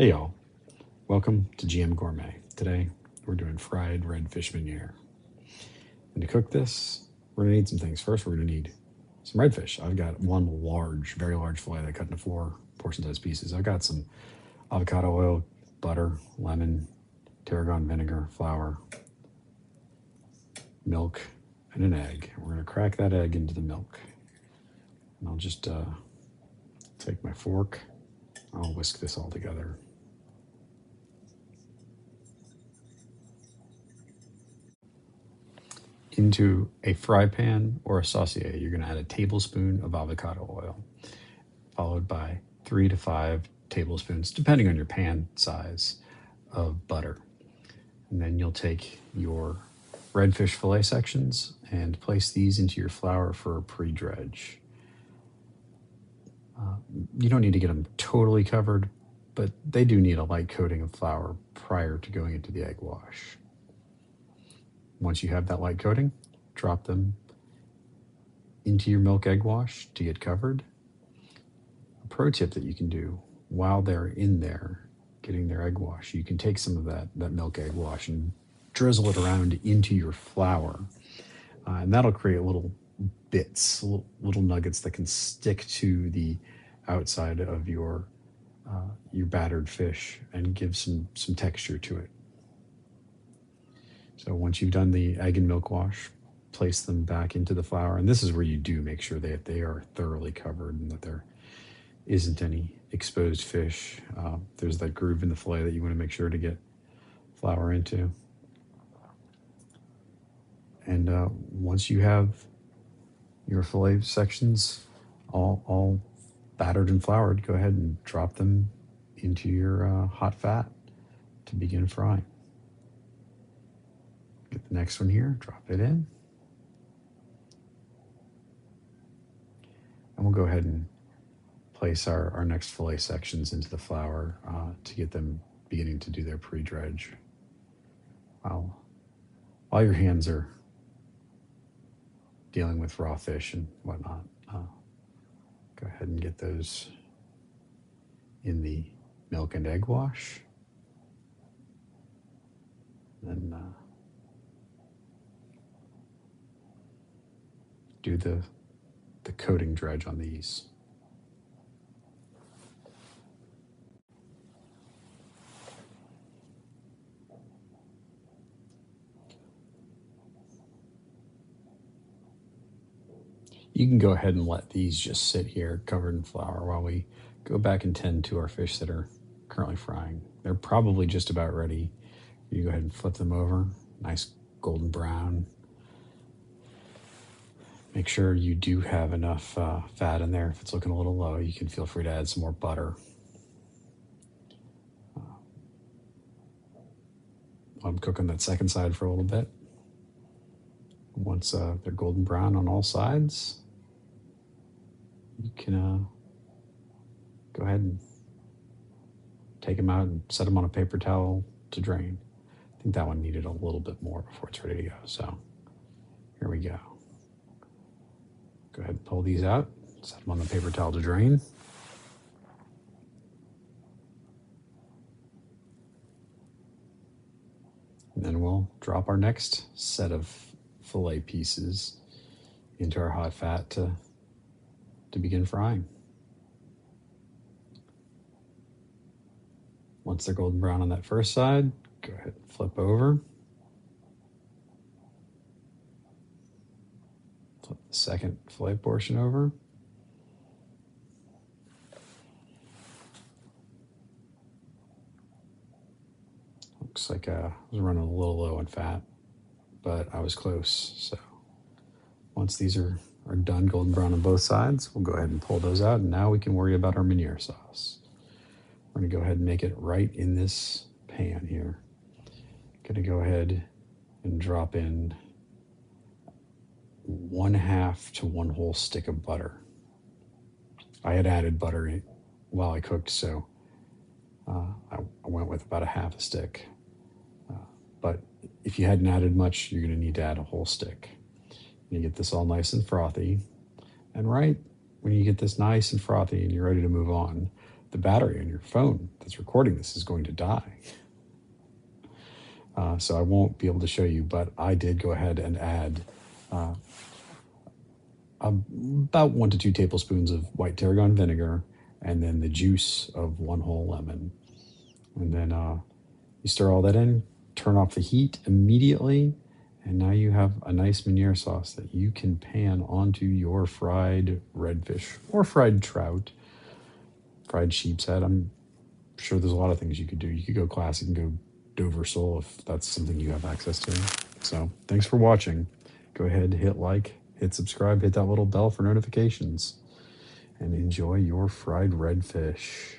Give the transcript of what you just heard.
Hey y'all, welcome to GM Gourmet. Today we're doing fried redfish Meunière. And to cook this, we're gonna need some things. First, we're gonna need some redfish. I've got one large, very large fillet that I cut into 4 portion-sized pieces. I've got some avocado oil, butter, lemon, tarragon vinegar, flour, milk, and an egg. We're gonna crack that egg into the milk. And I'll just take my fork. I'll whisk this all together. Into a fry pan or a saucier, you're going to add a tablespoon of avocado oil, followed by 3 to 5 tablespoons, depending on your pan size, of butter. And then you'll take your redfish fillet sections and place these into your flour for a pre-dredge. You don't need to get them totally covered, but they do need a light coating of flour prior to going into the egg wash. Once you have that light coating, drop them into your milk egg wash to get covered. A pro tip that you can do while they're in there getting their egg wash, you can take some of that milk egg wash and drizzle it around into your flour. And that'll create little bits, little nuggets that can stick to the outside of your battered fish and give some texture to it. So once you've done the egg and milk wash, place them back into the flour. And this is where you do make sure that they are thoroughly covered and that there isn't any exposed fish. There's that groove in the fillet that you want to make sure to get flour into. And once you have your fillet sections all battered and floured, go ahead and drop them into your hot fat to begin frying. Get the next one here, drop it in. And we'll go ahead and place our next fillet sections into the flour to get them beginning to do their pre-dredge. While your hands are dealing with raw fish and whatnot, go ahead and get those in the milk and egg wash. Then do the coating dredge on these. You can go ahead and let these just sit here covered in flour while we go back and tend to our fish that are currently frying. They're probably just about ready. You go ahead and flip them over, nice golden brown. Make sure you do have enough fat in there. If it's looking a little low, you can feel free to add some more butter. I'm cooking that second side for a little bit. Once they're golden brown on all sides, you can go ahead and take them out and set them on a paper towel to drain. I think that one needed a little bit more before it's ready to go. So here we go. Go ahead and pull these out, set them on the paper towel to drain. And then we'll drop our next set of fillet pieces into our hot fat to begin frying. Once they're golden brown on that first side, go ahead and flip over. Flip the second fillet portion over. Looks like I was running a little low on fat, but I was close. So once these are done golden brown on both sides, we'll go ahead and pull those out. And now we can worry about our Meunière sauce. We're gonna go ahead and make it right in this pan here. Gonna go ahead and drop in 1/2 to 1 whole stick of butter. I had added butter while I cooked, so I went with about 1/2 a stick. But if you hadn't added much, you're gonna need to add a whole stick. You get this all nice and frothy. And right when you get this nice and frothy and you're ready to move on, the battery on your phone that's recording this is going to die. So I won't be able to show you, but I did go ahead and add about 1 to 2 tablespoons of white tarragon vinegar, and then the juice of 1 whole lemon. And then you stir all that in, turn off the heat immediately, and now you have a nice Meunière sauce that you can pan onto your fried redfish or fried trout, fried sheepshead. I'm sure there's a lot of things you could do. You could go classic and go Dover sole if that's something you have access to. So thanks for watching. Go ahead, hit like, hit subscribe, hit that little bell for notifications, and enjoy your fried redfish.